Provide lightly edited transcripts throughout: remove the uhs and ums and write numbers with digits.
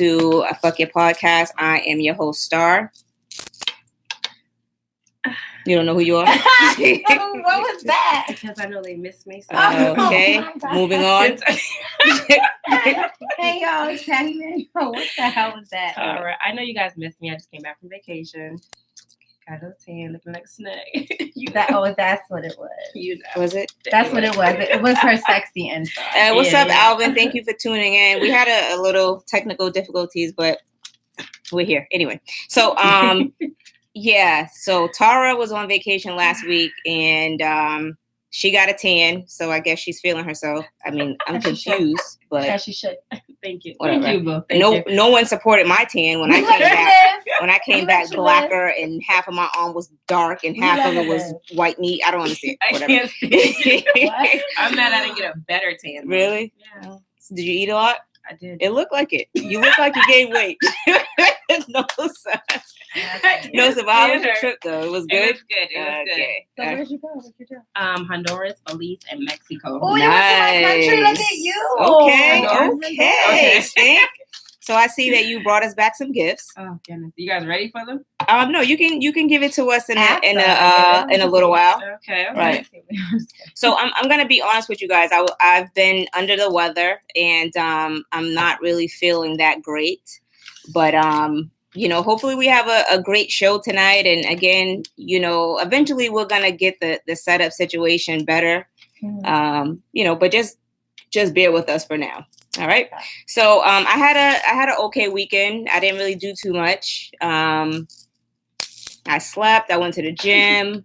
to a Fuck Your Podcast. I am your host, Star. You don't know who you are? What was that? Because I know they missed me. So. Okay, moving on. Hey, y'all, it's Patty Man. What the hell was that? All right. I know you guys missed me. I just came back from vacation. Got a tan, looking like a snake. That's what it was. You know. Was it? That's what it was. It was her sexy info. What's up, Alvin? Thank you for tuning in. We had a little technical difficulties, but we're here anyway. So, yeah. So Tara was on vacation last week, and she got a tan. So I guess she's feeling herself. I mean, I'm confused, but Yeah, she should. Thank you. Whatever. Thank you, Boo. Thank you. No one supported my tan when I came back. When I came back You blacker and half of my arm was dark and half of it was white meat. I don't understand. I Whatever. can't stand What? I'm mad I didn't get a better tan. Though. Really? Yeah, Did you eat a lot? I did. It looked like it. You look like you gained weight. No, sir. No, so how was your trip though? It was good. It was good. It was Okay. So where'd you go? What'd you do? good. Honduras, Belize, and Mexico. Oh, you went to my country. Look at you. Okay. Stink. So I see that you brought us back some gifts. Oh goodness, you guys ready for them? No, you can give it to us in a After. little while. Okay. Right. So I'm gonna be honest with you guys. I've been under the weather and I'm not really feeling that great. But hopefully we have a great show tonight. And again, eventually we're gonna get the setup situation better. But just bear with us for now. All right. So I had an okay weekend. I didn't really do too much. I slept. I went to the gym.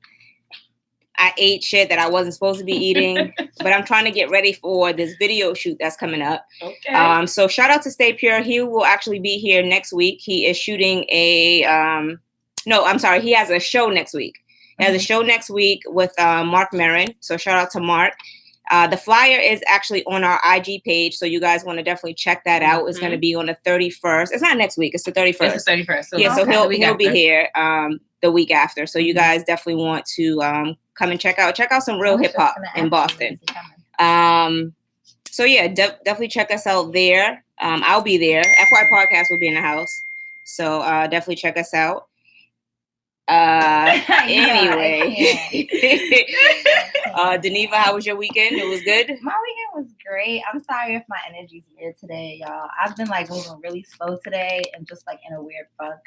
I ate shit that I wasn't supposed to be eating, but I'm trying to get ready for this video shoot that's coming up. Okay. So shout out to Stay Pure. He will actually be here next week. He is shooting he has a show next week. He has a show next week with Mark Maron. So shout out to Mark. The flyer is actually on our IG page, so you guys want to definitely check that out. It's going to be on the 31st. It's not next week. It's the 31st. It's the 31st. So yeah, so he'll be here the week after. So you guys definitely want to come and check out some real hip hop in Boston. So yeah, definitely check us out there. I'll be there. FY Podcast will be in the house. So definitely check us out. Anyway, Deneva, how was your weekend? It was good. My weekend was great. I'm sorry if my energy's weird today, y'all. I've been moving really slow today and just in a weird funk.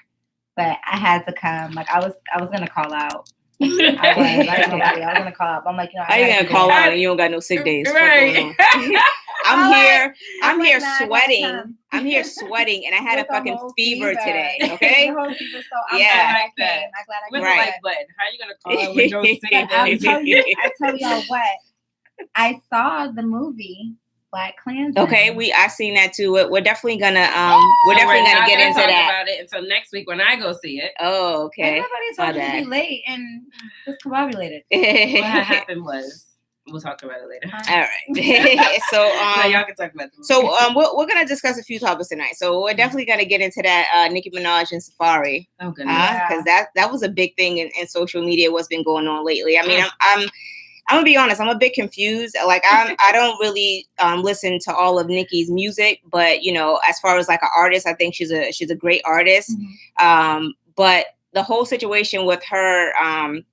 But I had to come. I was gonna call out. I was gonna call out. But I'm like, I ain't gonna call out and you don't got no sick days. Right. I'm here sweating. I'm here sweating, and I had a fucking fever today. Okay. So I'm Yeah. I like that. I'm glad I With came. like blood. How are you gonna call it with no sick I tell y'all what. I saw the movie Black Klansman. Okay, I seen that too. We're definitely gonna get into that about it until next week when I go see it. Oh, okay. Everybody told you to be late and discombobulated. What happened was we'll talk about it later. All right. So y'all can talk about it. So we're gonna discuss a few topics tonight. So we're definitely gonna get into that Nicki Minaj and Safaree. Oh goodness. Because that was a big thing in social media. What's been going on lately? I mean, I'm gonna be honest. I'm a bit confused. I don't really listen to all of Nicki's music, but as far as an artist, I think she's a great artist. Mm-hmm. But the whole situation with her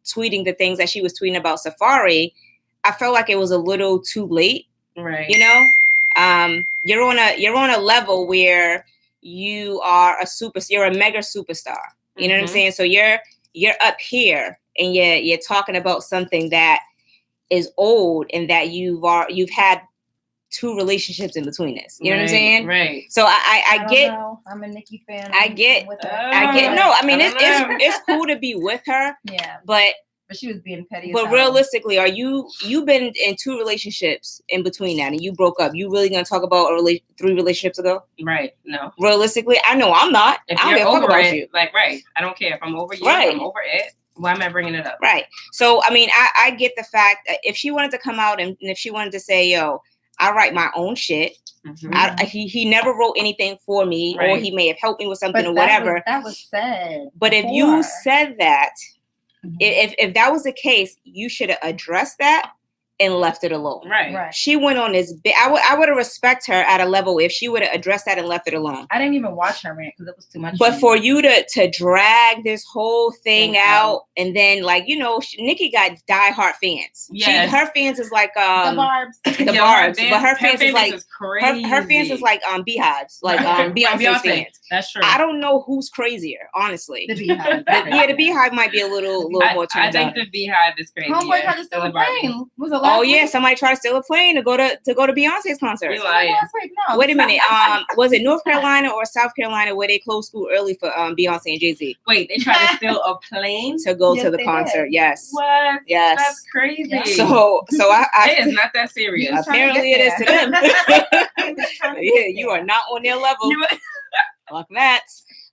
tweeting the things that she was tweeting about Safaree, I felt like it was a little too late. Right. You're on a level where you are you're a mega superstar. You know what I'm saying? So you're up here and you're talking about something that is old and that you've had two relationships in between this. You know what I'm saying? Right. So I get. Know. I'm a Nicki fan. I get. No. I mean, it's cool to be with her. Yeah. But she was being petty. But realistically, you've been in two relationships in between that, and you broke up. You really gonna talk about 3 relationships ago? Right. No. Realistically, I know I'm not. If I don't you're give a fuck over about it, you. right. I don't care if I'm over you. Right. I'm over it. Why am I bringing it up? Right. So, I mean, I get the fact that if she wanted to come out and if she wanted to say, yo, I write my own shit. Mm-hmm. He never wrote anything for me, or he may have helped me with something or whatever. That was said. But if you said that, if that was the case, you should have addressed that and left it alone. Right. She went on this big. I would have respect her at a level if she would have addressed that and left it alone. I didn't even watch her rant because it was too much. But for you to drag this whole thing out, and then like Nicki got diehard fans. Yes. Her fans is like the Barbs. the Barbs, but her fans is like crazy. her fans is like beehives, like Beyonce fans. That's true. I don't know who's crazier, honestly. The Beehive. The Beehive might be a little more turned I think up. the Beehive is crazy. Homeboy tried to steal a plane. Was it last Oh week? yeah, somebody tried to steal a plane to go to Beyonce's concert. You lying. Last week? No. Wait a minute. Was it North Carolina or South Carolina where they closed school early for Beyonce and Jay-Z Wait, they tried to steal a plane to go Yes, to the they Concert? did. Yes. What? Yes. That's crazy. So It is not that serious. He was trying to apparently it is to get them. He was trying to Yeah, get you there. are not on their level. Fuck that.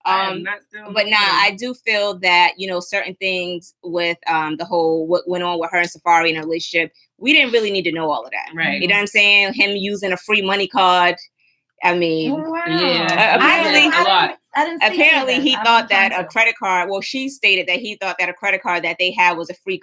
But I do feel that certain things with the whole what went on with her and Safaree in a relationship, we didn't really need to know all of that. Right. You know what I'm saying? Him using a free money card. I mean, Oh, wow. Yeah. Apparently- a lot. I didn't see apparently it he either. thought that a credit card. Well, she stated that he thought that a credit card that they had was a free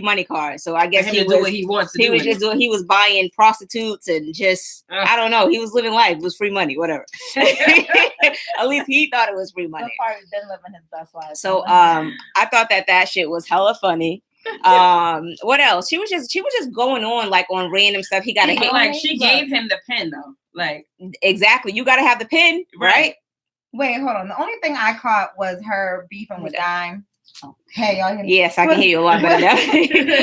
money card. So I guess For him he to was do what he wants to he do. was with just it. doing. He was buying prostitutes and just I don't know. He was living life. It was free money, whatever. At least he thought it was free money. Safaree's been living his best life. So I thought that shit was hella funny. What else? She was just going on like on random stuff. He got to hit Like she gave him the pen though. Like exactly. You got to have the pin, right? Wait, hold on. The only thing I caught was her beefing with Dime. Oh, hey, y'all. Yes, I can hear you a lot better now.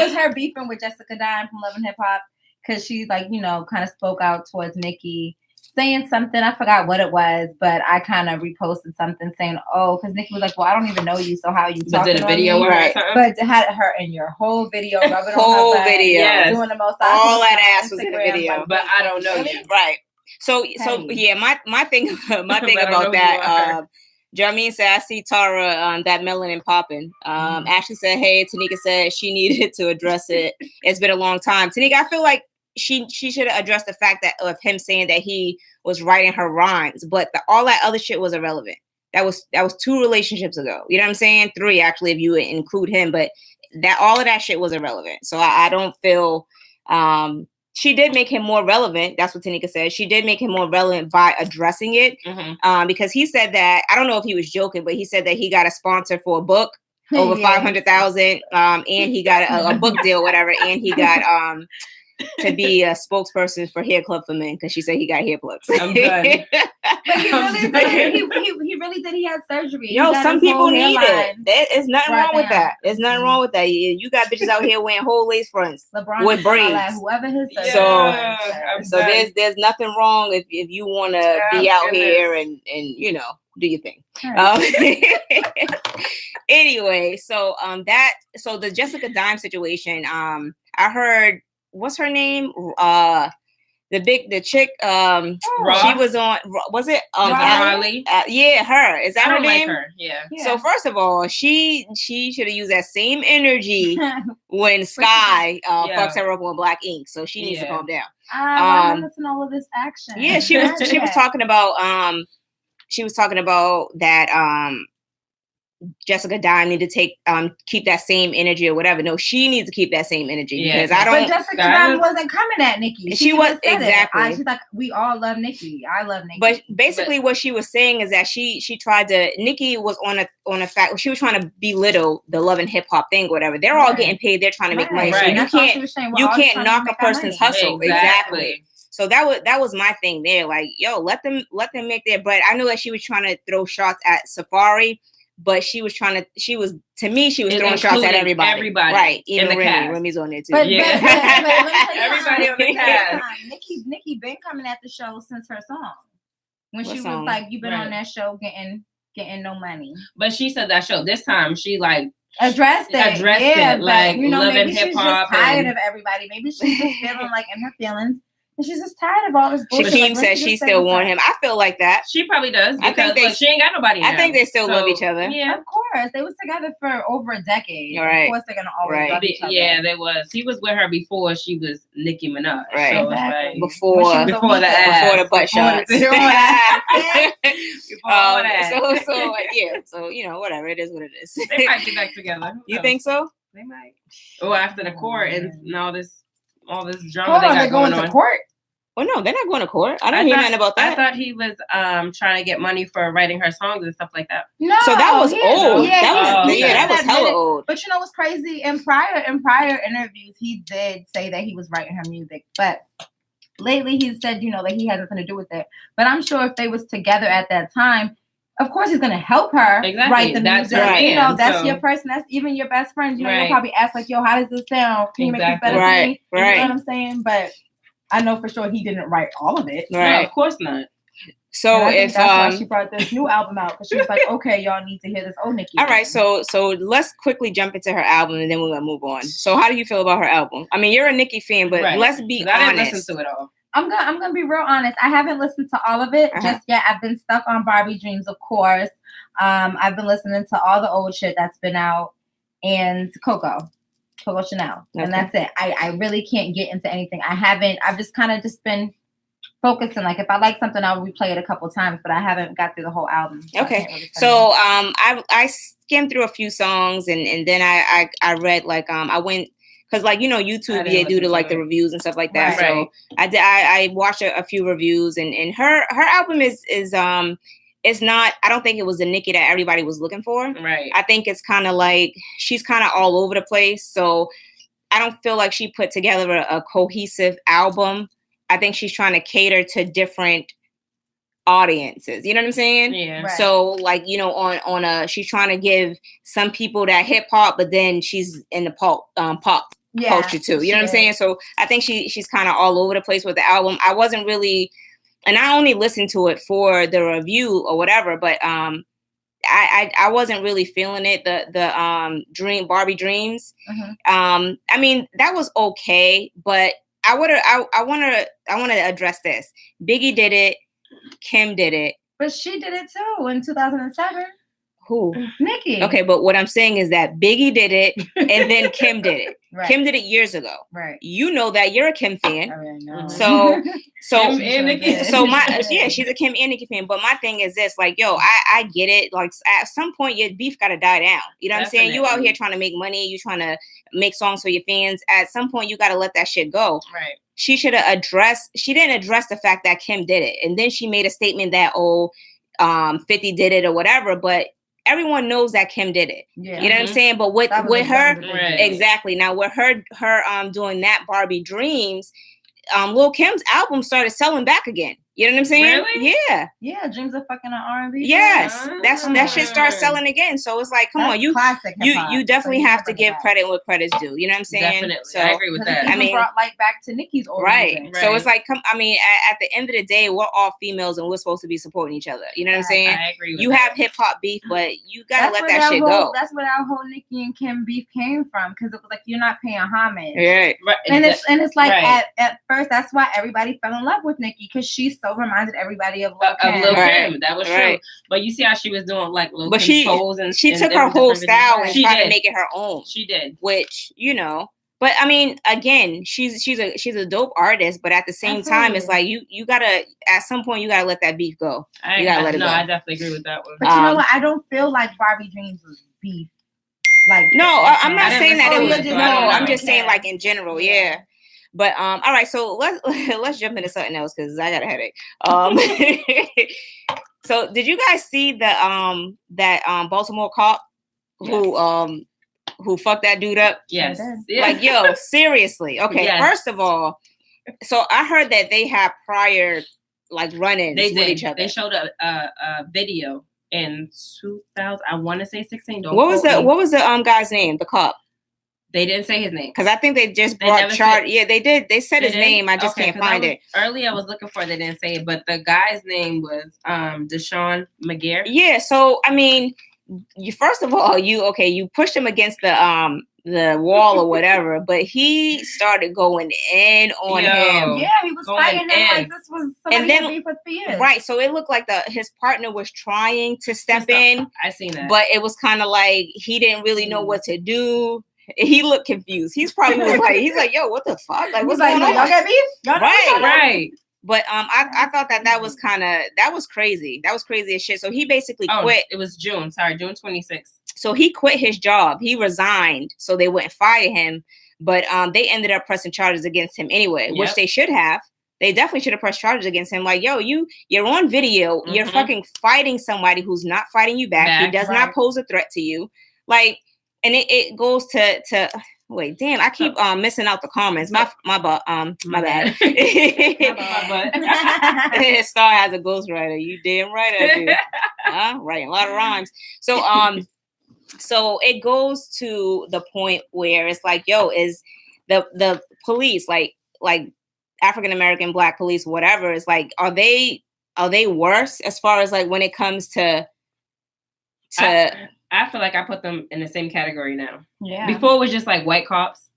Was her beefing with Jessica Dime from Love and Hip Hop because she like kind of spoke out towards Nicki, saying something. I forgot what it was, but I kind of reposted something saying, "Oh," because Nicki was like, "Well, I don't even know you, so how are you talking?" did a video on me? right. But had her in your whole video, rubbing Whole on her back, video. Yes. doing the most. All awesome that stuff ass on was in the Instagram, video. like, but I don't know really? you. Right. So yeah, my thing But I don't know about who that. you are. Jermaine said, I see Tara, that melanin popping. Ashley said, hey, Tanika said she needed to address it. It's been a long time. Tanika, I feel like she should have addressed the fact that of him saying that he was writing her rhymes, but all that other shit was irrelevant. That was 2 relationships ago. You know what I'm saying? 3 actually, if you include him, but that all of that shit was irrelevant. So I don't feel she did make him more relevant. That's what Tanika said. She did make him more relevant by addressing it. Because he said that, I don't know if he was joking, but he said that he got a sponsor for a book over 500,000. And he got a book deal, whatever. And he got to be a spokesperson for Hair Club for Men because she said he got hair plugs. I'm done. But he really did. He really did. He had surgery. Yo, some people need it. There's nothing right wrong with now. that. There's nothing wrong with that. You got bitches out here wearing whole lace fronts LeBron with braids. Whoever his I'm So done. there's nothing wrong if you want to be out here and do your thing. Anyway, so the Jessica Dime situation. I heard, what's her name? The chick. She was on. Was it Riley? Yeah, her. Is that I her don't name? like her. Yeah. So first of all, she should have used that same energy when Sky fucks her up on Black Ink. So she needs to calm down. I'm listening to all of this action. Yeah, she was talking about that Jessica Dime need to keep that same energy or whatever. No, she needs to keep that same energy because I don't. But Jessica Dime wasn't coming at Nicki. She was exactly. She's like, we all love Nicki. I love Nicki. But basically, what she was saying is that she tried to. Nicki was on a fact. She was trying to belittle the Love and Hip Hop thing, or whatever. They're all getting paid. They're trying to make money. So you can't knock a person's hustle. Exactly. So that was my thing there. Like, yo, let them make their bread. I know that she was trying to throw shots at Safaree. But she was throwing shots at everybody. Right. Even Remy's on there too. But everybody on the cast. Nicki been coming at the show since her song. When she song? was like, you've been on that show getting no money. But she said that show this time she like addressed it. Like Love and Hip Hop. Tired of everybody. Maybe she's just feeling like in her feelings. And she's just tired of all this bullshit. Shaquem said she still want him. I feel like that. She probably does. I think she ain't got nobody now. I think they still love each other. Yeah. Of course. They was together for over a decade. Right. Of course they're going to always love each other. Yeah, they was. He was with her before she was Nicki Minaj. Right. So exactly. Like, before the butt shots. So whatever. It is what it is. They might get back together. You think so? They might. Oh, after the court and all this all this drama Hold they on, got they're going going to on. court. Oh no, they're not going to court. I didn't hear nothing about that. I thought he was trying to get money for writing her songs and stuff like that. No, So that was old. Yeah, that was hella old. But you know what's crazy? In prior interviews, he did say that he was writing her music, but lately he said, that he had nothing to do with it. But I'm sure if they was together at that time, of course he's gonna help her write the music. Right. That's your person. That's even your best friend. You'll probably ask like, "Yo, how does this sound? Can you make this better?" Right. You know what I'm saying? But I know for sure he didn't write all of it. Right. No, of course not. So if that's why she brought this new album out, because she was like, "Okay, y'all need to hear this old Nicki." All right, so let's quickly jump into her album and then we're gonna move on. So how do you feel about her album? I mean, you're a Nicki fan, but let's be honest. I didn't listen to it all. I'm gonna be real honest. I haven't listened to all of it just yet. I've been stuck on Barbie Dreams, of course. I've been listening to all the old shit that's been out and Coco Chanel, and that's it. I really can't get into anything. I've just kind of been focusing. Like if I like something, I'll replay it a couple times, but I haven't got through the whole album. So I skimmed through a few songs and then I read like I went. Because YouTube, they do the reviews and stuff like that. Right. So I watched a few reviews and her album is it's not. I don't think it was the Nicki that everybody was looking for. Right. I think it's kind of like she's kind of all over the place. So I don't feel like she put together a cohesive album. I think she's trying to cater to different audiences. You know what I'm saying? Yeah. Right. So on she's trying to give some people that hip hop, but then she's in the pop culture too. You know what I'm saying? So I think she's kind of all over the place with the album. I wasn't really, and I only listened to it for the review or whatever, but I wasn't really feeling it. The Barbie Dreams. Mm-hmm. I mean that was okay, but I want to address this. Biggie did it. Kim did it. But she did it too in 2007. Who? Nicki. Okay, but what I'm saying is that Biggie did it and then Kim did it. Right. Kim did it years ago. Right. You know that you're a Kim fan. I know. So Kim and Nicki. So she's a Kim and Nicki fan. But my thing is this, like, yo, I get it. Like at some point your beef gotta die down. You know what I'm saying? You out here trying to make money, you trying to make songs for your fans. At some point you gotta let that shit go. Right. She didn't address the fact that Kim did it. And then she made a statement that 50 did it or whatever, but everyone knows that Kim did it. Yeah. You know what I'm saying? But with her, exactly. Now with her doing that Barbie Dreams, Lil Kim's album started selling back again. You know what I'm saying? Really? Yeah. Yeah, Dreams of Fucking an R&B. Yes, that shit starts selling again. So it's like, come on, you definitely have to give credit where credit's due. You know what I'm saying? Definitely. So I agree with that. I mean, brought light back to Nicki's old music. So it's like, at the end of the day, we're all females and we're supposed to be supporting each other. You know what I'm saying? I agree with you that. have hip hop beef, but you gotta let that shit go. That's where that whole Nicki and Kim beef came from, because it was like you're not paying homage. Right. And it's like at first that's why everybody fell in love with Nicki, because she so reminded everybody of Lil Kim. That was true. But you see how she was doing like Lil Kim's pose and she took her whole style and tried to make it her own. She did. Which, but I mean, again, she's a dope artist, but at the same time, it's like you gotta, at some point you gotta let that beef go. You gotta let it go. I definitely agree with that one. But you know what? I don't feel like Barbie Dreams was beef. Like I'm not saying that it was. No, I'm just saying like in general, yeah. But all right, so let's jump into something else because I got a headache. So did you guys see that Baltimore cop who fucked that dude up? Yes. Like, yo, seriously. Okay, First of all, so I heard that they had prior like run-ins with each other. They showed a video in 2000. I want to say 16. What was the guy's name? The cop. They didn't say his name because I think they just brought Chart. Yeah, they did. They said his name. I just can't find it. Earlier, I was looking for it. They didn't say it, but the guy's name was Deshaun McGear. Yeah. So I mean, first of all, you pushed him against the wall or whatever, but he started going in on him. Yeah, he was fighting him like this was somebody had beef with for years. Right. So it looked like his partner was trying to step in. I seen that, but it was kind of like he didn't really know what to do. He looked confused. He's probably he's like, yo, what the fuck? Like, what's going on? Y'all got beef? Right. But I thought that was crazy. That was crazy as shit. So he basically quit. It was June 26th. So he quit his job. He resigned so they wouldn't fire him. but they ended up pressing charges against him anyway, which they should have. They definitely should have pressed charges against him. Like, yo, you're on video. Mm-hmm. You're fucking fighting somebody who's not fighting you back. He does not pose a threat to you. Like, and it goes to wait, damn, I keep missing out the comments. My bad. My bad. Star has a ghostwriter. You damn right I do. Writing a lot of rhymes. So so it goes to the point where it's like, yo, is the police like African American, Black police, whatever, is like, are they worse as far as like when it comes to I feel like I put them in the same category now. Yeah. Before it was just like white cops.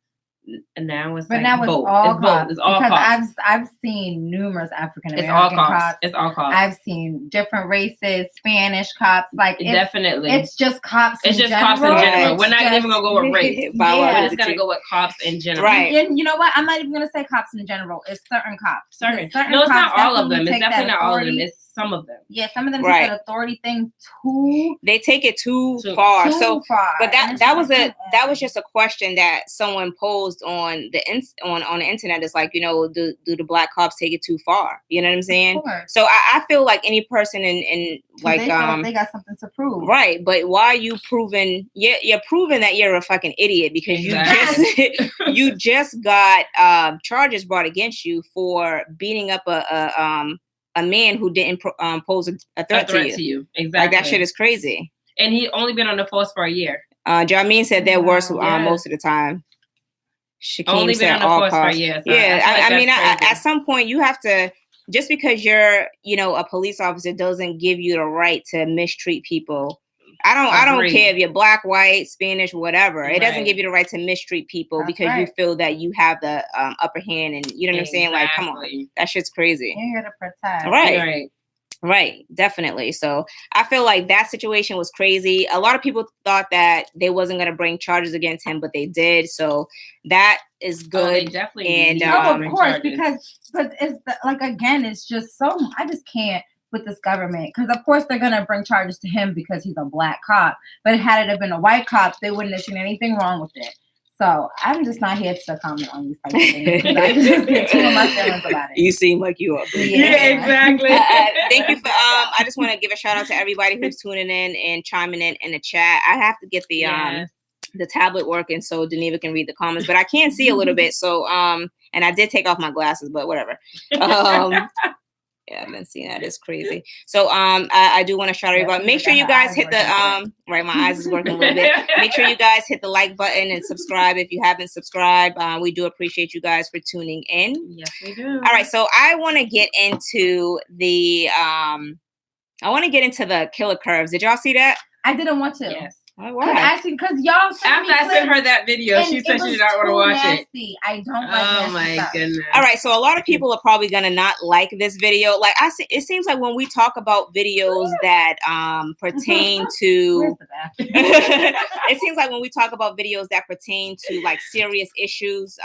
And now it's now it's both. all it's cops. Both. It's all because cops. I've seen numerous African American cops. It's all cops. I've seen different races, Spanish cops. Like definitely, it's just cops. It's just cops in general. We're not even gonna go with race. We're just gonna go with cops in general. Right. And you know what? I'm not even gonna say cops in general. It's certain cops. Certain no, it's not all of them. It's definitely not all of them. It's some of them. Yeah, some of them take that authority thing too. They take it too far. Too far. But that was just a question that someone posed on the internet. It's like, you know, do the Black cops take it too far? You know what I'm saying? So I feel like any person in like they got something to prove, right? But why are you proving? You're proving that you're a fucking idiot because you just got charges brought against you for beating up a man who didn't pose a threat to you. Exactly. Like, that shit is crazy. And he only been on the force for a year. Jamin said they're worse most of the time. Shaquem only said been on the all force cops. for a year. So yeah, I mean, at some point you have to, just because you're, you know, a police officer doesn't give you the right to mistreat people. I don't care if you're Black, white, Spanish, whatever. It doesn't give you the right to mistreat people because you feel that you have the upper hand, and you know what I'm saying? Like, come on, that shit's crazy. You're here to protect. Right, definitely. So I feel like that situation was crazy. A lot of people thought that they wasn't going to bring charges against him, but they did. So that is good. They definitely and of course, but it's again, it's just so I just can't with this government, because of course they're gonna bring charges to him because he's a Black cop. But had it have been a white cop, they wouldn't have seen anything wrong with it. So I'm just not here to comment on these types of things because I just get too in my feelings about it. You seem like you are. Yeah, exactly. Thank you for. I just want to give a shout out to everybody who's tuning in and chiming in the chat. I have to get the tablet working so Deneva can read the comments, but I can see a little bit. So and I did take off my glasses, but whatever. Yeah, I've been seeing that. It's crazy. So I do want to shout everybody. Make sure you guys hit the right, my eyes is working a little bit. Make sure you guys hit the like button and subscribe if you haven't subscribed. We do appreciate you guys for tuning in. Yes, we do. All right, so I want to get into the Killer Curves. Did y'all see that? I didn't want to. Yes. Why? Because y'all after I sent her that video, she said she did not want to watch nasty. I don't like nasty. Oh my goodness. All right, so a lot of people are probably gonna not like this video. Like it seems like when we talk about videos that pertain to it seems like when we talk about videos that pertain to like serious issues,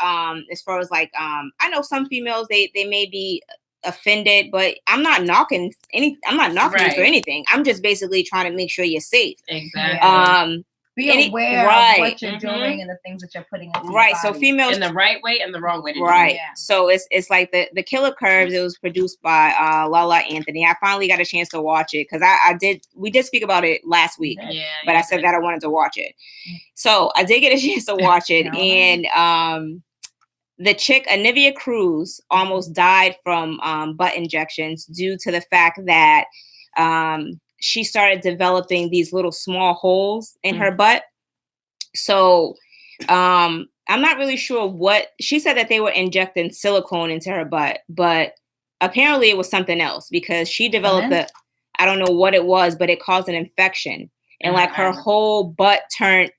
as far as like I know some females they may be offended, but I'm not knocking you for anything. I'm just basically trying to make sure you're safe. Exactly. Be aware of what you're doing and the things that you're putting into your body. So females in the right way and the wrong way to do it. Yeah. So it's like the Killer Curves. It was produced by Lala Anthony. I finally got a chance to watch it because we did speak about it last week. But I said that I wanted to watch it. So I did get a chance to watch it. And the chick, Anivia Cruz, almost died from butt injections due to the fact that she started developing these little small holes in her butt. So I'm not really sure what she said, that they were injecting silicone into her butt, but apparently it was something else because she developed I don't know what it was, but it caused an infection. And like her whole butt turned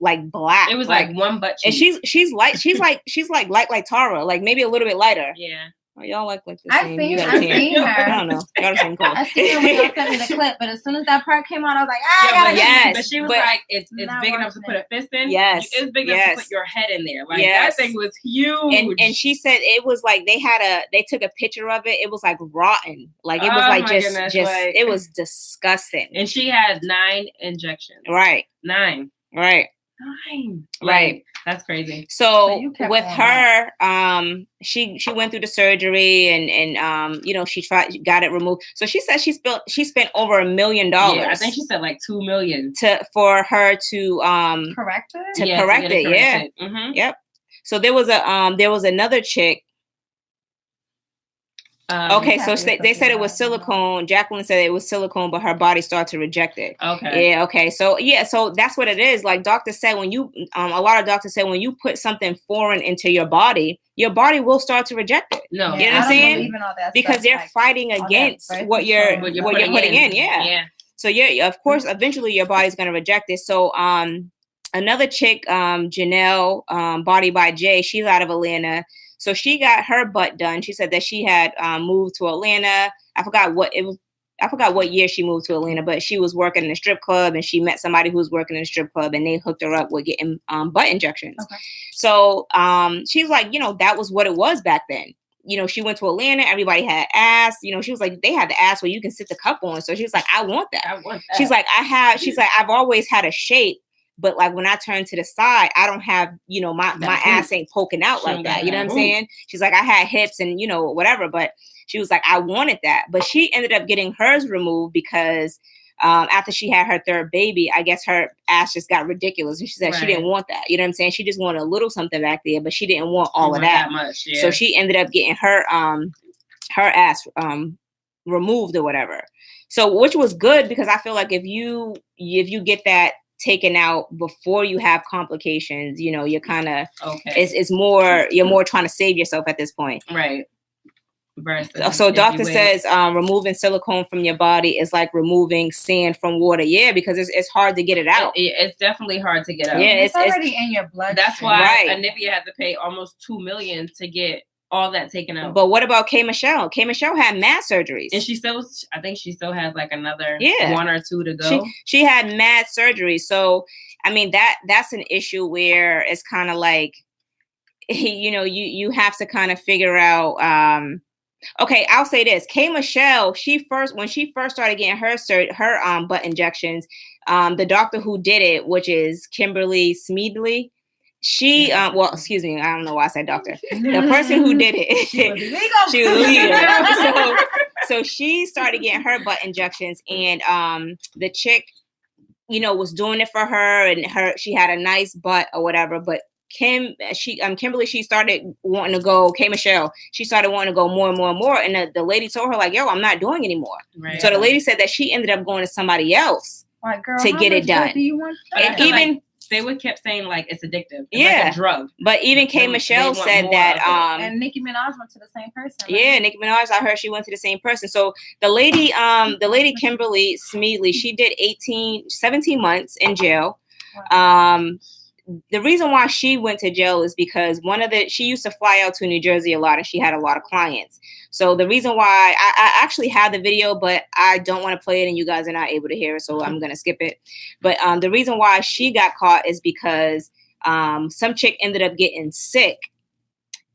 like black. It was like one butt cheek. And she's like light like Tara, like maybe a little bit lighter. Yeah. Oh, y'all like the same. I've seen her. I don't know. Y'all the same color. I seen her when y'all sent me the clip, but as soon as that part came on, I was like, I gotta get it. But she was like, it's big enough to put a fist in. Yes. It's big enough to put your head in there. Like that thing was huge. And she said it was like they took a picture of it. It was like rotten. Like it was like just like, it was disgusting. And she had 9 injections. Right. 9. Right. Right. That's crazy. So you kept with on her, she went through the surgery and you know, she got it removed. So she said she spent over $1 million. Yeah, I think she said like 2 million for her to correct it. to correct it. Yeah. Mm-hmm. Yep. So there was another chick. Okay, so they said it was silicone. Jacqueline said it was silicone, but her body started to reject it. Okay. Yeah. Okay. So so that's what it is. Like doctors said, when you a lot of doctors say when you put something foreign into your body will start to reject it. No, you know what I'm saying? Because stuff, they're like, fighting against what you're putting in. Yeah. Yeah. So of course, eventually your body's gonna reject it. So another chick, Janelle, Body by Jay, she's out of Atlanta. So she got her butt done. She said that she had moved to Atlanta. I forgot what year she moved to Atlanta, but she was working in a strip club and she met somebody who was working in a strip club and they hooked her up with getting butt injections. Okay. So she's like, you know, that was what it was back then. You know, she went to Atlanta, everybody had ass. You know, she was like, they had the ass where you can sit the cup on. So she was like, I want that. She's like, I've always had a shape. But like when I turn to the side, I don't have, you know, my ass ain't poking out like that. You know what I'm saying? She's like, I had hips and, you know, whatever. But she was like, I wanted that. But she ended up getting hers removed because after she had her third baby, I guess her ass just got ridiculous. And she said she didn't want that. You know what I'm saying? She just wanted a little something back there, but she didn't want all of that. Much, yeah. So she ended up getting her ass removed or whatever. So which was good because I feel like if you get that taken out before you have complications, you know, you're kind of you're more trying to save yourself at this point. Right. So doctor says removing silicone from your body is like removing sand from water. Yeah, because it's hard to get it out. It's definitely hard to get out. Yeah, it's already in your blood. That's why Anivia had to pay almost $2 million to get all that taken out. But what about K Michelle? K Michelle had mad surgeries. And I think she still has like another 1 or 2 to go. She had mad surgeries. So, I mean, that's an issue where it's kind of like, you know, you have to kind of figure out, okay, I'll say this. K Michelle, when she first started getting her butt injections, the doctor who did it, which is Kimberly Smeedley, she excuse me, I don't know why I said doctor. The person who did it, she was illegal. So she started getting her butt injections, and the chick, you know, was doing it for her, and she had a nice butt or whatever. But Kimberly, she started wanting to go. K Michelle, she started wanting to go more and more and more, and the lady told her like, "Yo, I'm not doing anymore." Right. So the lady said that she ended up going to somebody else to get it done. Do you want that? And even they would kept saying like it's addictive. It's like a drug. But even K Michelle said that and Nicki Minaj went to the same person. Right? Yeah, Nicki Minaj, I heard she went to the same person. So the lady Kimberly Smeedley, she did 17 months in jail. Wow. The reason why she went to jail is because she used to fly out to New Jersey a lot and she had a lot of clients. So the reason why I actually had the video, but I don't want to play it and you guys are not able to hear it. So I'm going to skip it. But the reason why she got caught is because some chick ended up getting sick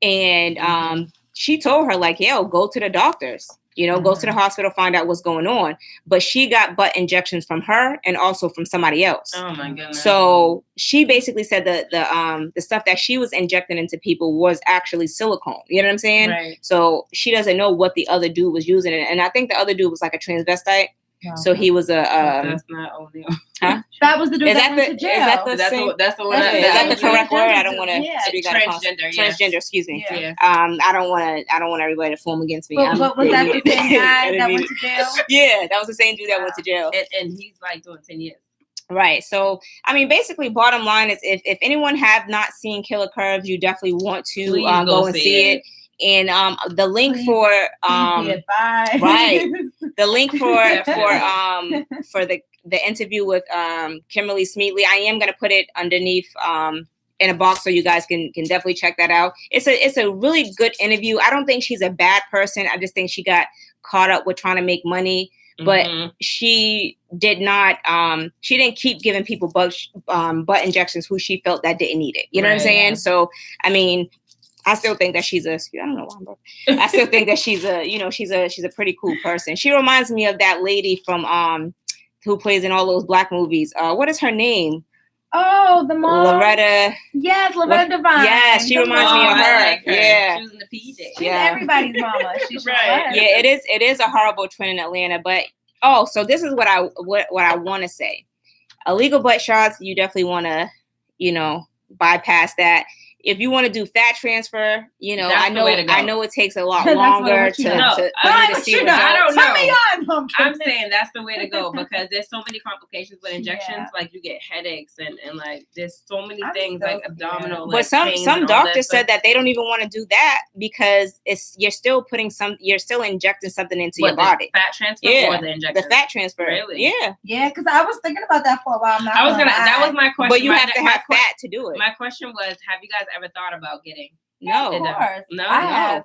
and she told her like, yo, go to the doctors. You know, go to the hospital, find out what's going on. But she got butt injections from her and also from somebody else. Oh my goodness. So she basically said that the stuff that she was injecting into people was actually silicone. You know what I'm saying? Right. So she doesn't know what the other dude was using it. And I think the other dude was like a transvestite. Oh, so he was a that's not only that was the dude that went to jail. Is that the correct word? I don't want to speak out of context. Transgender, excuse me. Yeah. I don't want everybody to form against me. But was that the same guy that went to jail? Yeah, that was the same dude that went to jail. And he's like doing 10 years. Right. So, I mean, basically, bottom line is if anyone have not seen Killer Curves, you definitely want to go and see it. And the link for the link for the interview with Kimberly Smeedley, I am going to put it underneath in a box so you guys can definitely check that out. It's a really good interview. I don't think she's a bad person. I just think she got caught up with trying to make money. But she did not. She didn't keep giving people butt injections who she felt that didn't need it. You know what I'm saying? Yeah. So I mean, I still think that she's I don't know why I'm broke. I still think that she's a pretty cool person. She reminds me of that lady from who plays in all those black movies. What is her name? Oh, the mom. Loretta. Yes, Loretta Devine. Yes, she reminds me of I her. like Yeah. She was in the PJ. She's everybody's mama. She's Right. right. Yeah, it is a horrible trend in Atlanta. But so this is what I want to say. Illegal butt shots, you definitely want to, bypass that. If you want to do fat transfer, That's I know it takes a lot That's longer what you to know. for I you to see know. results. I don't know. Tell me your I'm saying that's the way to go because there's so many complications with injections. Yeah. Like you get headaches and like there's so many I'm things so like scared. abdominal. But like, some doctors said that they don't even want to do that because you're still injecting something into your body. Fat transfer or the injection? The fat transfer. Really? Yeah. Yeah, because I was thinking about that for a while. That was my question. But you have to have fat to do it. My question was, have you guys ever thought about getting? No, of course. No, I have.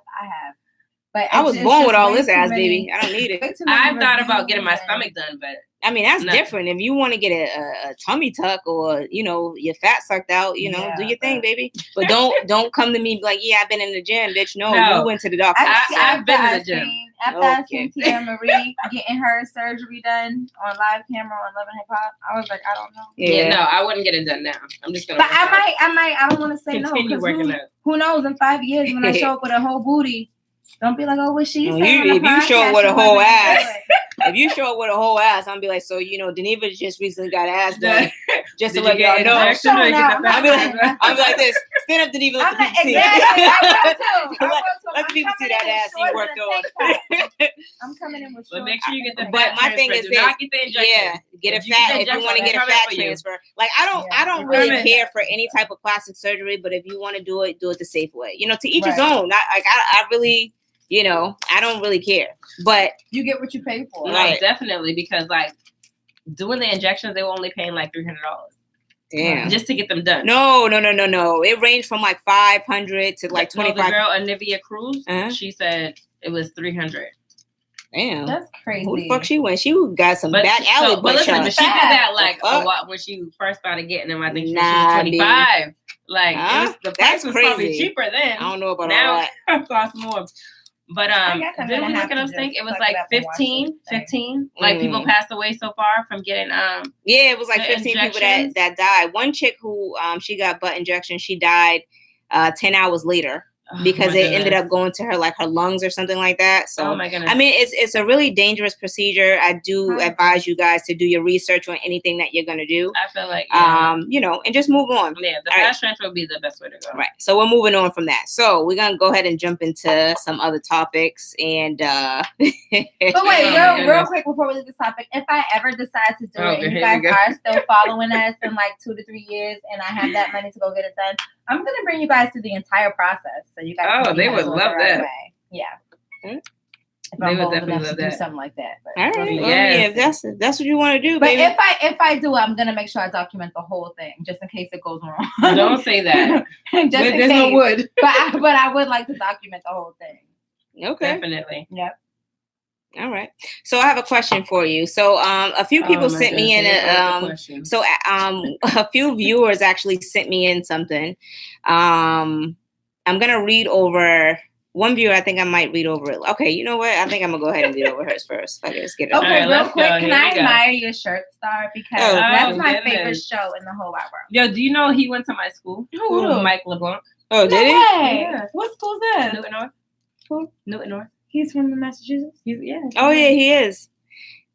But I was born with all this ass, baby. I don't need it. I've thought about getting my stomach done, but I mean that's different. If you want to get a tummy tuck or your fat sucked out, do your thing, baby. But don't come to me like, I've been in the gym, bitch. No, you went to the doctor. I've been in the gym. After I seen Tia Marie getting her surgery done on live camera on Love and Hip Hop, I was like, I don't know. Yeah, no, I wouldn't get it done now. I'm just gonna. But I might. I don't want to say continue no. Working out. Who knows? In 5 years, when I show up with a whole booty, don't be like, oh, what she saying? If you show up with a whole ass, if you show up with a whole ass, I'm be like, so Deneva just recently got ass done. Just to let y'all know. I'll be like this. Stand up, Deneva. Let the people see. Let the people see that ass you worked on. I'm coming in with. But make sure you get the. But my thing is this. Get a fat. If you want to get a fat transfer, like I don't really care for any type of plastic surgery. But if you want to do it the safe way. To each his own. I really. I don't really care, but you get what you pay for. Right, definitely, because like doing the injections, they were only paying like $300. Damn, just to get them done. No. It ranged from like 500 to like 25. The girl Anivia Cruz, she said it was 300. Damn, that's crazy. Who the fuck she went? She got some back alley. But listen, she did that like a while when she first started getting them. I think she was 25. Like the price was probably cheaper then. I don't know about now. All that. It costs more. But didn't we look at those things? It was like 15. Like people passed away so far from getting yeah, it was like 15 people that died. One chick who she got butt injection, she died 10 hours later. Because it ended up going to her like her lungs or something like that. So, oh my goodness. I mean, it's a really dangerous procedure. I do advise you guys to do your research on anything that you're gonna do. I feel like and just move on. Yeah, the fast transfer would be the best way to go. Right. So we're moving on from that. So we're gonna go ahead and jump into some other topics and. But wait, real quick before we leave this topic, if I ever decide to do it, and you guys are still following us in like 2 to 3 years, and I have that money to go get it done, I'm gonna bring you guys through the entire process, so you guys. Oh, they would love that. Yeah. Mm-hmm. If I'm bold enough to do something like that. But all right. Well, if that's what you want to do, but baby. if I do, I'm gonna make sure I document the whole thing, just in case it goes wrong. Don't say that. There's no wood. But I would like to document the whole thing. Okay. Definitely. Yep. All right. So I have a question for you. So a few people sent me in a few viewers actually sent me in something. I'm gonna read over one viewer. I think I might read over it. Okay, you know what? I think I'm gonna go ahead and read over hers first. Okay, let's get it. Okay, real quick, can I admire your shirt, Star? Because that's my favorite show in the whole wide world. Yo, do you know he went to my school? Who? Mike LeBlanc. Oh, did he? Yeah. What school's that? Newton North. Who? Newton North. He's from Massachusetts. Oh yeah, he is.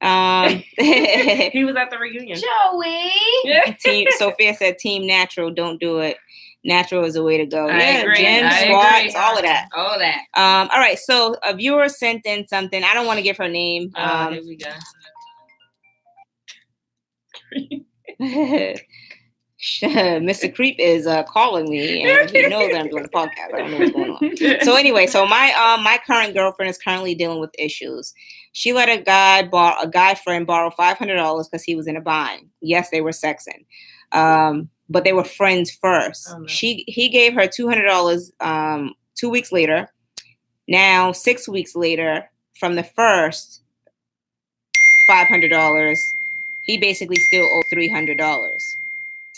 He was at the reunion. Joey. Yeah. Team Sophia said, "Team Natural, don't do it. Natural is the way to go." I agree. Gym, squats, all of that. All that. All right. So a viewer sent in something. I don't want to give her name. Here we go. Mr. Creep is calling me, and he knows that I'm doing a podcast. I don't know what's going on. So anyway, my current girlfriend is currently dealing with issues. She let a guy friend borrow $500 because he was in a bind. Yes, they were sexing, but they were friends first. Oh, no. He gave her $200 2 weeks later. Now 6 weeks later, from the first $500, he basically still owed $300.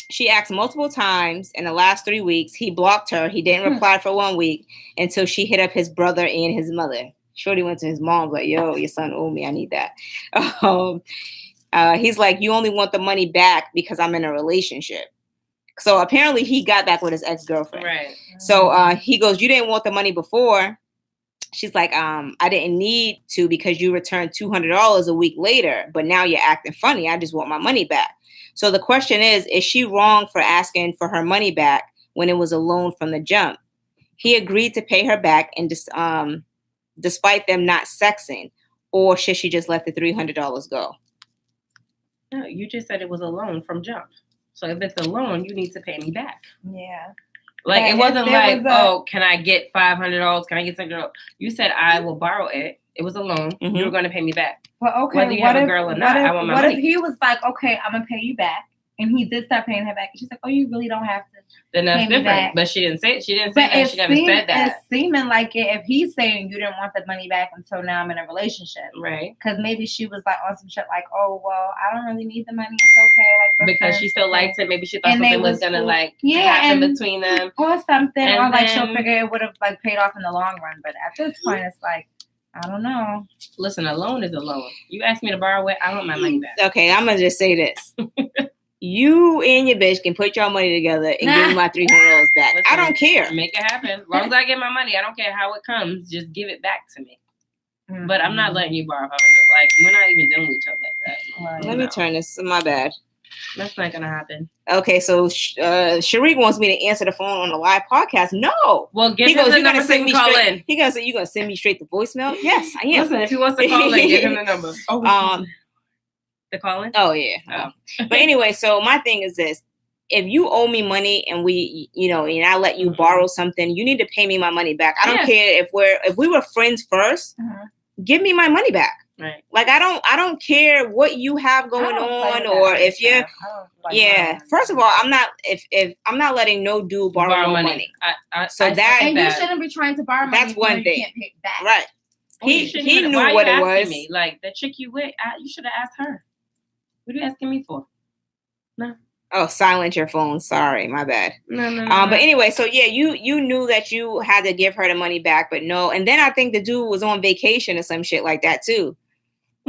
She asked multiple times in the last 3 weeks. He blocked her. He didn't reply for 1 week until she hit up his brother and his mother. Shorty went to his mom like, yo, your son owed me. I need that. He's like, you only want the money back because I'm in a relationship. So apparently he got back with his ex-girlfriend. Right. So he goes, you didn't want the money before. She's like, I didn't need to because you returned $200 a week later, but now you're acting funny. I just want my money back. So the question is she wrong for asking for her money back when it was a loan from the jump? He agreed to pay her back and just despite them not sexing, or should she just let the $300 go? No, you just said it was a loan from jump. So if it's a loan, you need to pay me back. Yeah. Like, it wasn't like, oh, can I get $500? Can I get $600? You said I will borrow it. It was a loan. You were going to pay me back. Well, okay. Whether you have a girl or not, I want my money. What if he was like, okay, I'm going to pay you back, and he did start paying her back, and she's like, oh, you really don't have to. Then that's different. But she didn't say that. She never said that. It's seeming like it, if he's saying you didn't want the money back until now I'm in a relationship. Right. Because maybe she was like on some shit like, oh, well, I don't really need the money. It's okay. Like, because she still liked it. Maybe she thought something was going to happen between them. Or something. Or like she'll figure it would have like paid off in the long run. But at this point, it's like, I don't know. Listen, a loan is a loan. You asked me to borrow it, I want my money back. Okay, I'm going to just say this. You and your bitch can put your money together and give me my $300 back. Listen, I don't care. Make it happen. As long as I get my money, I don't care how it comes. Just give it back to me. Mm-hmm. But I'm not letting you borrow $500. Like, we're not even dealing with each other like that. Let me turn this. My bad. That's not gonna happen. Okay, so Sharik wants me to answer the phone on the live podcast. No. Well, give him the number so he can call in. He gonna say you gonna send me straight to voicemail? Yes, I am. Listen, if he wants to call in, give him the number. The calling? Oh yeah. Oh. But anyway, so my thing is this: if you owe me money and we, and I let you borrow something, you need to pay me my money back. I don't care if we were friends 1st. Give me my money back. Right. Like I don't care what you have going on, or if you're. First of all, I'm not if I'm not letting no dude borrow money. You shouldn't be trying to borrow money. That's one thing. You can't pay back. Right. He knew what it was. Me? Like the chick you with, you should have asked her. What are you asking me for? No. Oh, silence your phone. Sorry, my bad. No. But anyway, so yeah, you knew that you had to give her the money back, but no. And then I think the dude was on vacation or some shit like that too.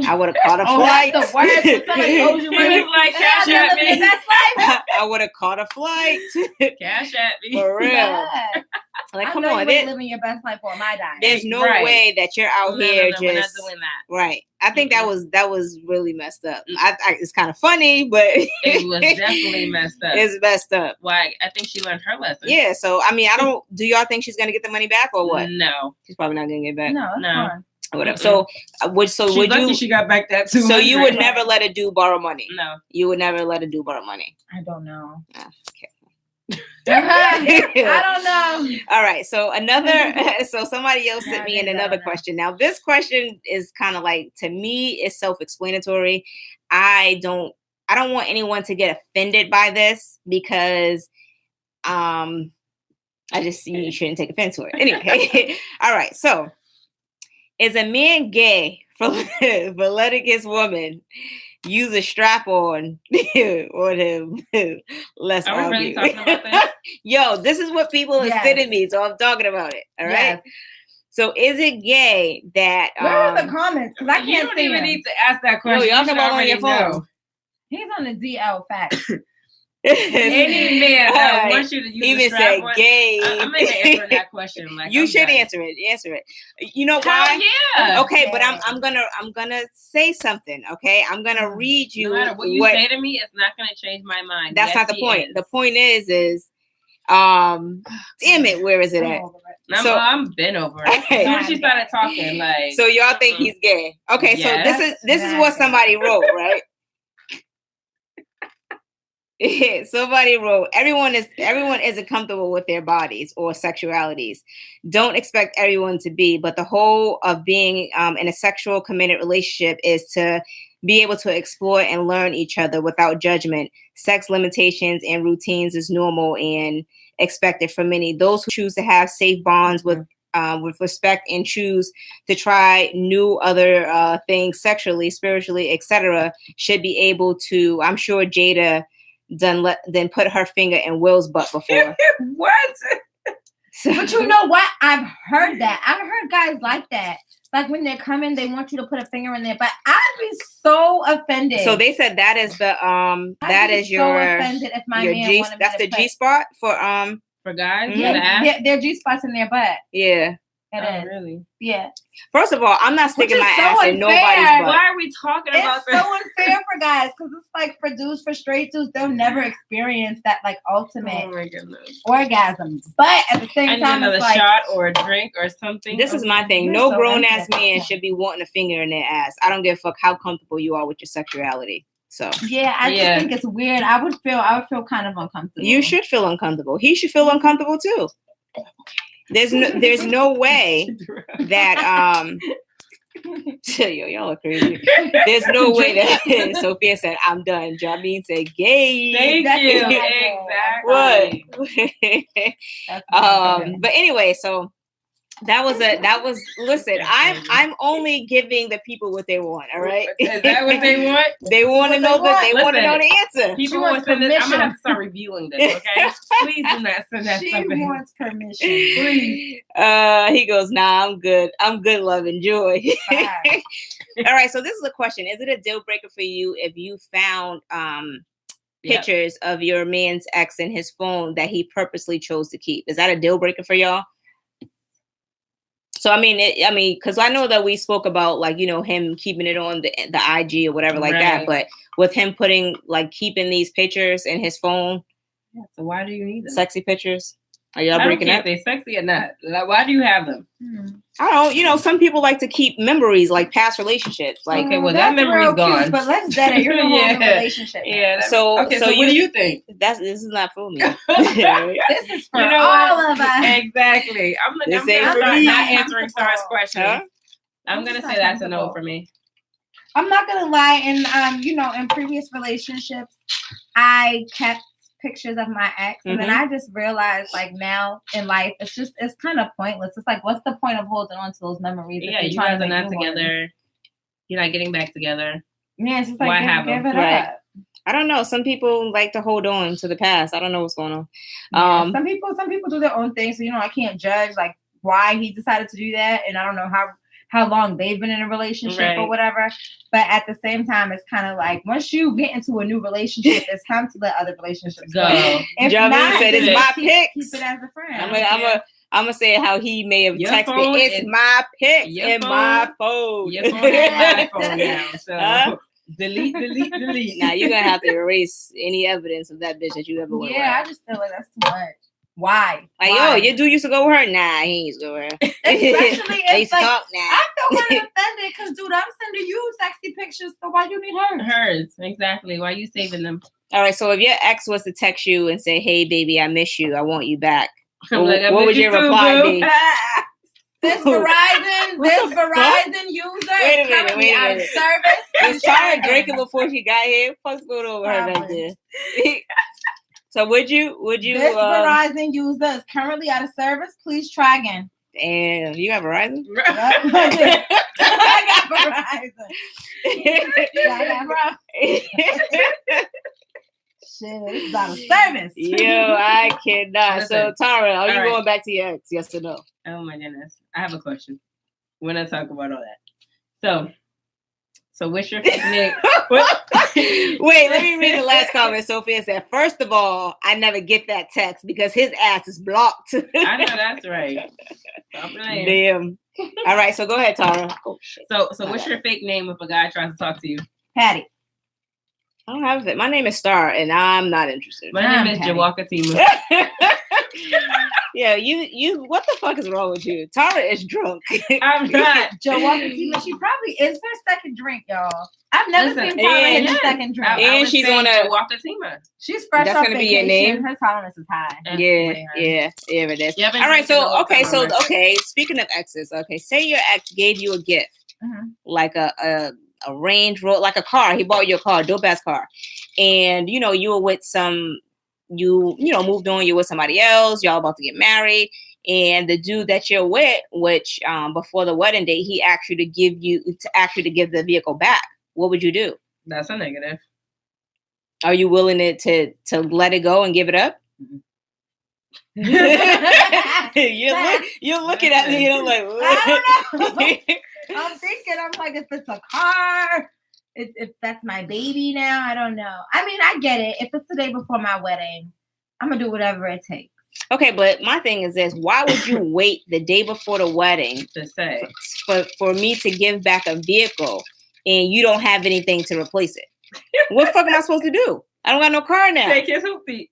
I would have caught a flight. That's the worst. When somebody owes you money, like cash at me. I would have caught a flight. Cash at me. For real. Yeah. Like, come on, you're living your best life on my dime. There's no way that you're out here just. We're not doing that. Right. I think that was really messed up. It's kind of funny, but it was definitely messed up. It's messed up. Like, I think she learned her lesson. Yeah. So I mean, do y'all think she's gonna get the money back or what? No, she's probably not gonna get it back. No. Fine. Whatever. So would you? She got back that too. So you would never let a dude borrow money? No. You would never let a dude borrow money? I don't know. Okay. I don't know. All right. So so somebody else sent me in another question. Now this question is kind of like, to me, it's self-explanatory. I don't want anyone to get offended by this because I just see you shouldn't take offense to it. Anyway. All right. So is a man gay for letting his woman use a strap on him? Let's argue. Are we really talking about this? Yo, this is what people are sending me, so I'm talking about it. All right. So is it gay that where are the comments? Because I can't. You don't even need to ask that question. No, y'all come on your phone. Know. He's on the DL fact. Any man wants you to use even said gay. I'm gonna answer that question. Like, you should answer it. Answer it. You know why? Yeah. Okay, but I'm gonna say something. Okay, I'm gonna read you. No matter what you say to me, it's not gonna change my mind. That's not the point. The point is damn it, where is it at? I'm been over it. As soon as she started talking, like, so y'all think he's gay? Okay, yes, so this is what somebody wrote, right? Somebody wrote, everyone isn't comfortable with their bodies or sexualities. Don't expect everyone to be, but the whole of being in a sexual committed relationship is to be able to explore and learn each other without judgment. Sex limitations and routines is normal and expected for many. Those who choose to have safe bonds with respect and choose to try new other things sexually, spiritually, etc., should be able to. I'm sure Jada then put her finger in Will's butt before. What? But you know what? I've heard that. I've heard guys like that. Like when they're coming, they want you to put a finger in there. But I'd be so offended. So they said that is the that is your offended if my man G. wanted me That's to the G spot for guys. Yeah, their G spots in their butt. Yeah. It is. Really? Yeah. First of all, I'm not sticking my ass in nobody's butt. Why are we talking about this? It's so unfair for guys because it's like for dudes, for straight dudes, they'll never experience that like ultimate orgasm. But at the same time, another it's like shot or a drink or something. This is my thing. No grown ass man should be wanting a finger in their ass. I don't give a fuck how comfortable you are with your sexuality. So yeah, I just think it's weird. I would feel kind of uncomfortable. You should feel uncomfortable. He should feel uncomfortable too. There's no way that y'all are crazy. There's no way that Sophia said I'm done. Jameen said gay. Thank you. Exactly. What? But anyway, so that was listen, I'm only giving the people what they want, all right? Is that what they want? They want to know that they want to know the answer. People want permission. I'm gonna have to start reviewing this, okay? Please do not send that stuff in. She wants permission. Please. He goes, nah, I'm good. I'm good, love, enjoy. All right, so this is a question. Is it a deal breaker for you if you found pictures of your man's ex in his phone that he purposely chose to keep? Is that a deal breaker for y'all? So I mean, because I know that we spoke about like him keeping it on the IG or whatever like that, but with him keeping these pictures in his phone. Yeah, so why do you need them? Sexy pictures? Are y'all breaking up? If they're sexy or not. Like, why do you have them? I don't. Some people like to keep memories, like past relationships. Like, okay, well that memory's gone. Cute, but let's get it. You're in a relationship. Yeah. So what do you think? This is not for me. This is for all of us. Exactly. I'm not answering Sarah's question. Huh? I'm gonna say that's a no for me. I'm not gonna lie. In previous relationships, I kept pictures of my ex, and then I just realized like now in life it's kind of pointless. It's like, what's the point of holding on to those memories? Yeah, you guys are not together. You're not getting back together. Yeah, it's just like, give it up. I don't know. Some people like to hold on to the past. I don't know what's going on. Yeah, some people do their own thing. So I can't judge like why he decided to do that, and I don't know how long they've been in a relationship or whatever. But at the same time, it's kind of like once you get into a new relationship, it's time to let other relationships go. If not, said it's my pick. Keep it as a friend. I'm gonna say how he may have texted. It's my pick in my phone. Your phone is my phone now. So delete. Now you're gonna have to erase any evidence of that bitch that you ever went with. I just feel like that's too much. Why? Like, yo, your dude used to go with her? Nah, he used to go with her. Especially if like, I feel kind of offended because, dude, I'm sending you sexy pictures, so why you need hers? Hers, exactly. Why are you saving them? All right, so if your ex was to text you and say, hey, baby, I miss you. I want you back. What would your reply be? This Verizon user is currently out of service. Was Tara drinking before she got here? What's going on with her back there? So would you? This Verizon user is currently out of service. Please try again. Damn, you got Verizon? I got Verizon. Shit, it's out of service. Yo, I cannot. Listen, so Tara, are you going back to your ex? Yes or no? Oh my goodness, I have a question. We're not talking about all that. So what's your fake name? Wait, let me read the last comment. Sophia said, first of all, I never get that text because his ass is blocked. I know that's right. Stop playing. Damn. All right, so go ahead, Tara. Oh, shit. So what's your fake name if a guy tries to talk to you? Patty. I don't have it. My name is Star, and I'm not interested. My name is Jawakatima. Yeah, you. What the fuck is wrong with you? Tara is drunk. I'm not. Jawakatima. She probably is her second drink, y'all. I've never seen Tara hit her second drink. And she's on a Jawakatima. She's fresh That's off gonna vacation. be your name. Her tolerance is high. Yeah, it is. All right, so speaking of exes, say your ex gave you a gift, like a Range Rover, like a car. He bought you a car, dope ass car, and you were with you moved on. You're with somebody else. Y'all about to get married, and the dude that you're with, which before the wedding date, he asked you to give the vehicle back. What would you do? That's a negative. Are you willing to let it go and give it up? You're looking at me, like, I don't know. I'm thinking, I'm like, if it's a car, if that's my baby now, I don't know. I mean, I get it. If it's the day before my wedding, I'm gonna do whatever it takes. Okay, but my thing is this: why would you wait the day before the wedding to say for me to give back a vehicle and you don't have anything to replace it? What the fuck am I supposed to do? I don't got no car now. Take his hoopty.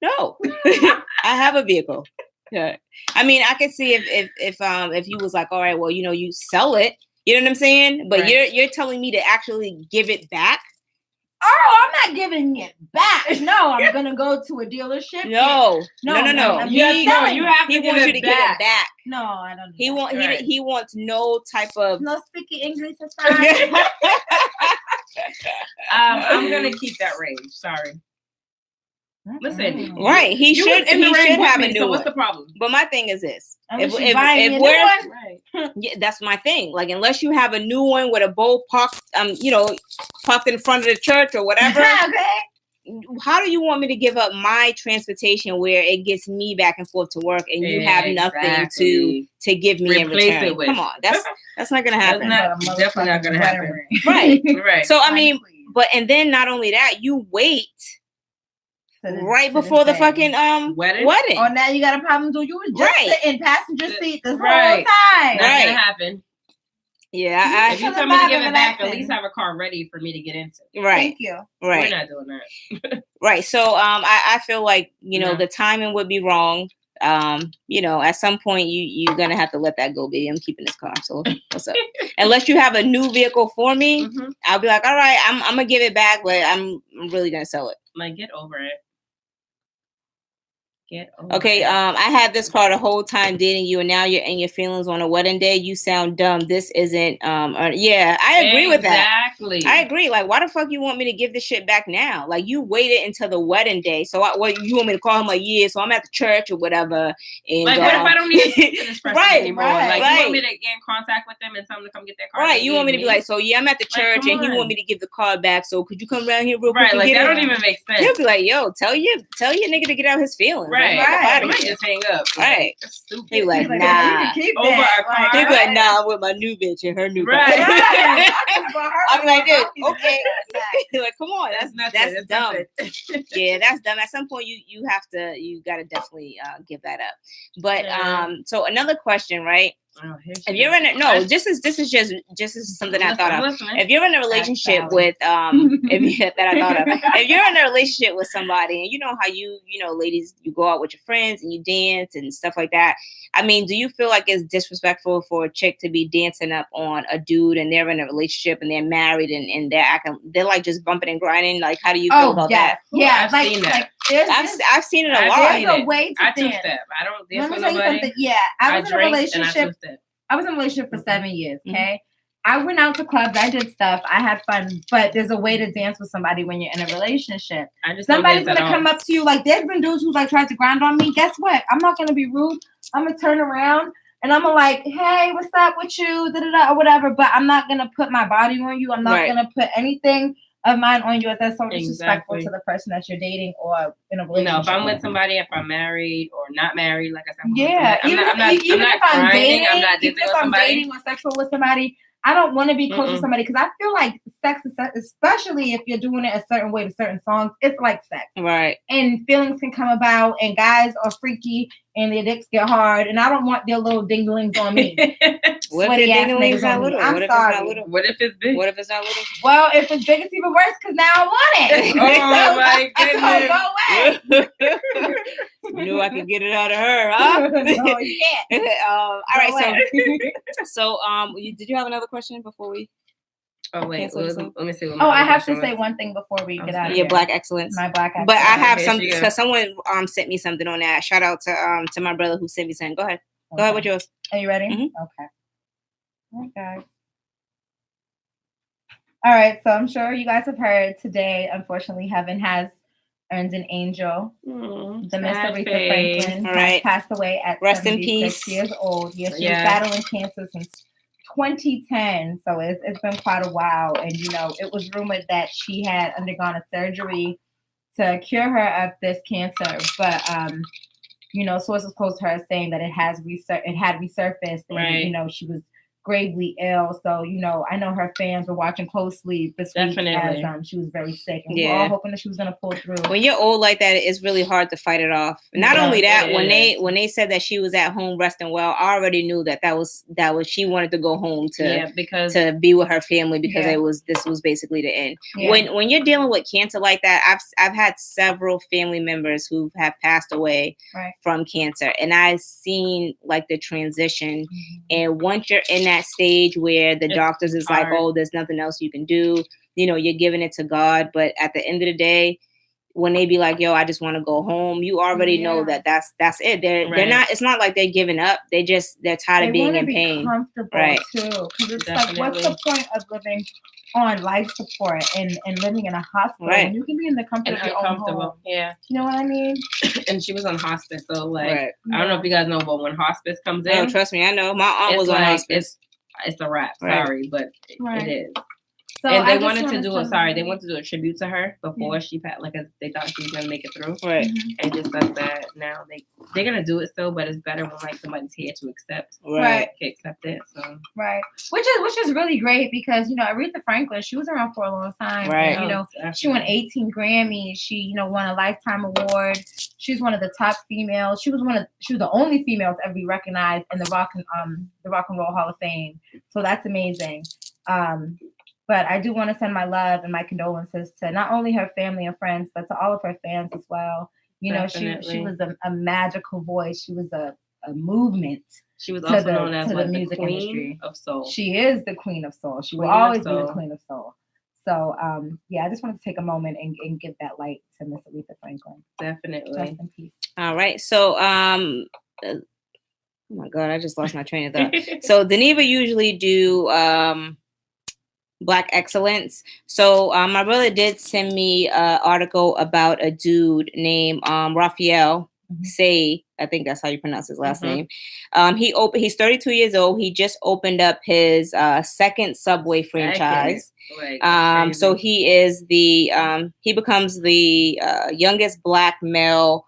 No, I have a vehicle. Yeah. I mean, I could see if you was like, all right, well, you sell it. You know what I'm saying? But Right. you're telling me to actually give it back. Oh, I'm not giving it back. No, I'm gonna go to a dealership. No. No. He wants you to give it back. No, I don't. He wants no type of no speaking English aside. I'm gonna keep that range. Sorry. Listen, right. He should have a new so one. What's the problem? But my thing is this: if we're right. Yeah, that's my thing. Like, unless you have a new one with a bowl parked in front of the church or whatever. Okay. How do you want me to give up my transportation where it gets me back and forth to work and you have nothing to give me in return? It with. Come on, that's not gonna happen. Definitely not gonna happen. Right. Right. So I mean, and then not only that, you wait right before the fucking wedding. Oh, now you got a problem. Do you just sit in passenger seat this whole time? Not gonna happen. Yeah, if you tell me to give it back, at least have a car ready for me to get into. Right. Thank you. Right. We're not doing that. Right. So I feel like the timing would be wrong. At some point you're gonna have to let that go, baby. I'm keeping this car. So what's up? Unless you have a new vehicle for me, I'll be like, all right, I'm gonna give it back, but I'm really gonna sell it. Like, get over it. Okay, I had this car the whole time dating you, and now you're in your feelings on a wedding day. You sound dumb. This isn't. Yeah, I agree with that. Exactly. I agree. Like, why the fuck you want me to give this shit back now? Like, you waited until the wedding day. So, you want me to call him like, yeah? So I'm at the church or whatever. And like, what if I don't need to speak to this person anymore? Like, you want me to get in contact with them and tell them to come get their car? Right. You want me to be like, so yeah, I'm at the church, and he want me to give the car back. So could you come around here real quick? Right. Like, that don't even make sense. He'll be like, yo, tell your nigga to get out his feelings. Right. Just hang up. Right. That's stupid. He like, nah. Over a car. He like, nah, I'm with my new bitch and her new bitch. Right. I'm like, dude, okay. Like, come on, that's dumb. Yeah, that's dumb. At some point, you gotta definitely give that up. But so another question, right? If you're in this is just something I thought of. If you're in a relationship with if you're in a relationship with somebody, and you know how you ladies, you go out with your friends and you dance and stuff like that. I mean, do you feel like it's disrespectful for a chick to be dancing up on a dude and they're in a relationship and they're married and they're like just bumping and grinding? Like, how do you feel about that? Yeah, I've seen that. I've seen it a lot. There's a way to I dance. two-step. I don't dance with Let me tell you nobody. something. Yeah, I was in a relationship. I was in a relationship for 7 years. Okay. I went out to clubs. I did stuff. I had fun. But there's a way to dance with somebody when you're in a relationship. Somebody's going to come up to you. Like, there's been dudes who like tried to grind on me. Guess what? I'm not going to be rude. I'm going to turn around and I'm going to like, hey, what's up with you? Da-da-da, or whatever. But I'm not going to put my body on you. I'm not going to put anything of mine on you if that's so disrespectful to the person that you're dating or in a relationship. If I'm with somebody, if I'm married or not married, like I said, even if I'm dating or sexual with somebody, I don't want to be close to somebody because I feel like sex is sex, especially if you're doing it a certain way to certain songs. It's like sex, right? And feelings can come about, and guys are freaky, and their dicks get hard, and I don't want their little dinglings on me. What if their dinglings not little? I'm sorry. What if it's big? What if it's not little? Well, if it's big, it's even worse because now I want it. My goodness! Go away. Knew I could get it out of her, huh? No, you can't. All right, so did you have another question before we? Oh wait, let me see. I have to say one thing before we get out of here. Your Black excellence. My Black excellence. But I have something because someone sent me something on that. Shout out to my brother who sent me something. Go ahead. Go ahead with yours. Are you ready? Mm-hmm. Okay. All right, guys. All right, so I'm sure you guys have heard today. Unfortunately, heaven has earned an angel. The Miss Aretha Franklin has passed away at 76 years old. Yes, she was battling cancer since 2010, so it's been quite a while. And it was rumored that she had undergone a surgery to cure her of this cancer, but sources close to her saying that it had resurfaced, and she was gravely ill. So, I know her fans were watching closely this week as she was very sick. And we were all hoping that she was going to pull through. When you're old like that, it's really hard to fight it off. Not only that, when they said that she was at home resting well, I already knew that was she wanted to go home to be with her family because this was basically the end. Yeah. When you're dealing with cancer like that, I've had several family members who have passed away from cancer, and I've seen like the transition. Mm-hmm. And once you're in that stage where the doctors is hard. Like, oh, there's nothing else you can do, you're giving it to God. But at the end of the day, when they be like, yo, I just want to go home, you already know that's it. They're not, it's not like they're giving up. They're tired of being in pain. Comfortable too. Because it's like, what's the point of living on life support and living in a hospital? Right. You can be in the comfort of your own home. Yeah. You know what I mean? And she was on hospice, so like I don't know if you guys know, but when hospice comes in, no, trust me, I know. My aunt was on hospice. It's a wrap. Sorry, but it is. So and they wanted to do a tribute to her before she passed, like they thought she was gonna make it through. Right. Mm-hmm. And just like that, now they're gonna do it still, but it's better when like somebody's here to accept it. So which is really great because Aretha Franklin, she was around for a long time. Right. And, she won 18 Grammys. She won a Lifetime Award. She's one of the top females. She was the only female to ever be recognized in the Rock and Roll Hall of Fame. So that's amazing. But I do want to send my love and my condolences to not only her family and friends, but to all of her fans as well. She was a magical voice. She was a movement. She was also known as the music Queen industry of Soul. She is the Queen of Soul. She will always be the Queen of Soul. So, I just wanted to take a moment and give that light to Miss Aretha Franklin. Definitely. Rest in peace. All right. So, oh my God, I just lost my train of thought. So, Deneva usually do Black excellence. So my brother did send me an article about a dude named Raphael Say. I think that's how you pronounce his last name. He's 32 years old. He just opened up his second Subway franchise. So he is he becomes the youngest Black male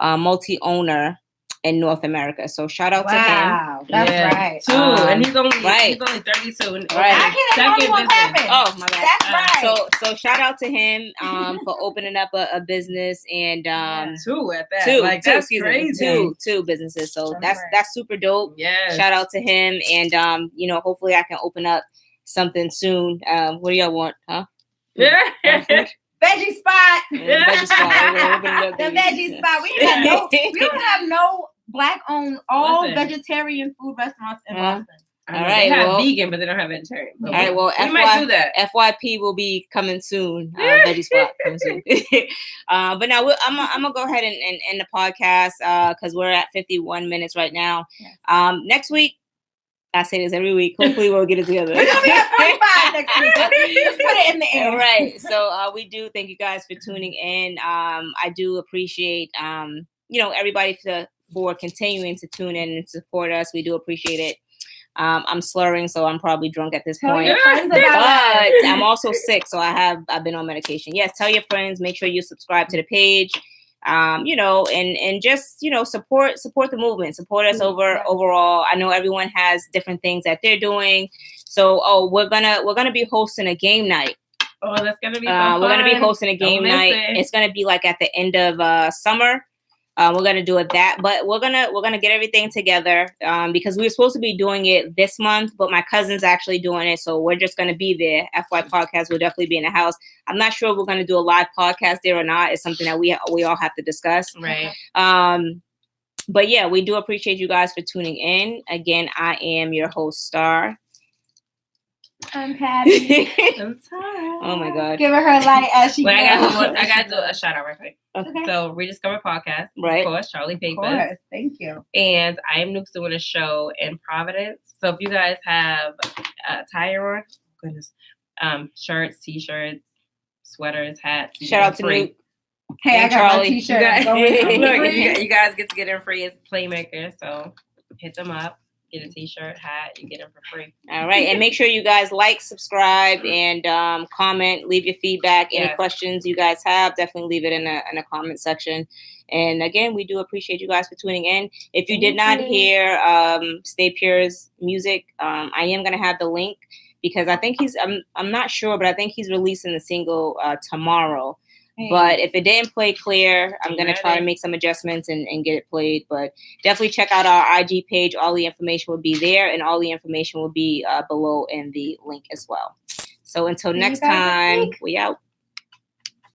multi-owner in North America. So shout out to him. Wow, that's right. And he's only 32. Right. I can't only one clapping. Oh my God. That's right. So shout out to him for opening up a business and two at that. That's crazy. Two businesses. So that's super dope. Yeah. Shout out to him, and hopefully I can open up something soon. What do y'all want? Huh? Yeah. Veggie spot. Veggie spot. The veggie spot. We don't have no Black-owned vegetarian food restaurants in Boston. All right. They have vegan, but they don't have vegetarian. All right. Well, we might do that. FYP will be coming soon. Veggie spot coming soon. But now I'm gonna go ahead and end the podcast because we're at 51 minutes right now. Yes. Next week. I say this every week. Hopefully we'll get it together. We're going to be at 45 next week. Let's put it in the air. Right. So we do thank you guys for tuning in. I do appreciate, everybody for continuing to tune in and support us. We do appreciate it. I'm slurring, so I'm probably drunk at this point. But I'm also sick, so I've been on medication. Yes, tell your friends. Make sure you subscribe to the page. And just, support the movement, support us overall. I know everyone has different things that they're doing. So, we're going to be hosting a game night. Oh, that's going to be fun. We're going to be hosting a game night. It's going to be like at the end of summer. We're going to do it but we're going to get everything together because we were supposed to be doing it this month, but my cousin's actually doing it. So we're just going to be there. FY podcast will definitely be in the house. I'm not sure if we're going to do a live podcast there or not. It's something that we all have to discuss. Right. But yeah, we do appreciate you guys for tuning in. Again, I am your host, Star. I'm Patty. I'm sorry. Oh my God. Give her a light as she goes. I got to do a shout out right quick. Okay. So Rediscover Podcast. Right. Of course, Charlie Papers. Of course. Thank you. And I am Nooks doing a show in Providence. So if you guys have attire on, shirts, t-shirts, sweaters, hats. Shout out to Nuke. Hey, I got Charlie. My t-shirt. You guys get to get in free as a playmaker. So hit them up. Get a t-shirt, hat, you get them for free. All right. And make sure you guys like, subscribe, and comment, leave your feedback. Any questions you guys have, definitely leave it in a comment section. And again, we do appreciate you guys for tuning in. If you did not hear Stay Pure's music, I am going to have the link because I think I'm not sure, but I think he's releasing the single tomorrow. But if it didn't play clear, I'm going to try to make some adjustments and get it played. But definitely check out our IG page. All the information will be there, and all the information will be below in the link as well. So until next time, we out.